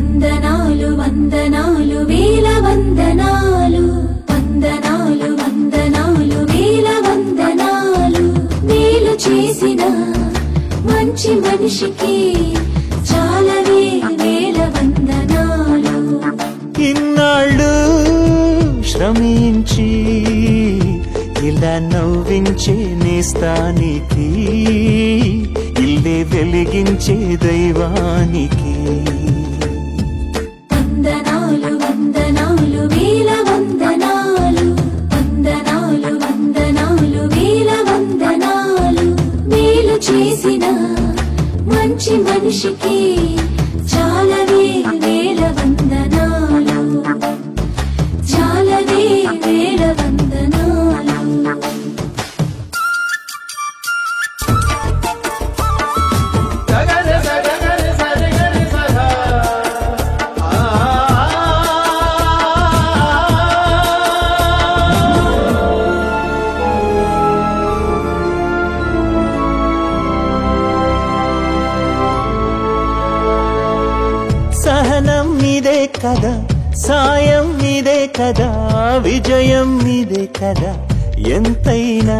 వందనాలు వందనాలు వేల వందనాలు, వందనాలు వందనాలు వేల వందనాలు. మేలు చేసిన మంచి మనిషికి చాలవే వేల వందనాలు. ఇన్నాళ్ళు శ్రమించి ఇలా నవ్వించే నేస్తానికి, ఇల్లే వెలిగించే దైవానికి వందనాలు వందనాలు వేల వందనాలు, వందనాలు వందనాలు వేల వందనాలు. మేలు చేసిన మంచి మనిషికి చాలవే వేల వందనాలు, చాలవే వేల వందనాలు. సహనం మీదే కదా, సాయం మీదే కదా, విజయం మీదే కదా. ఎంతైనా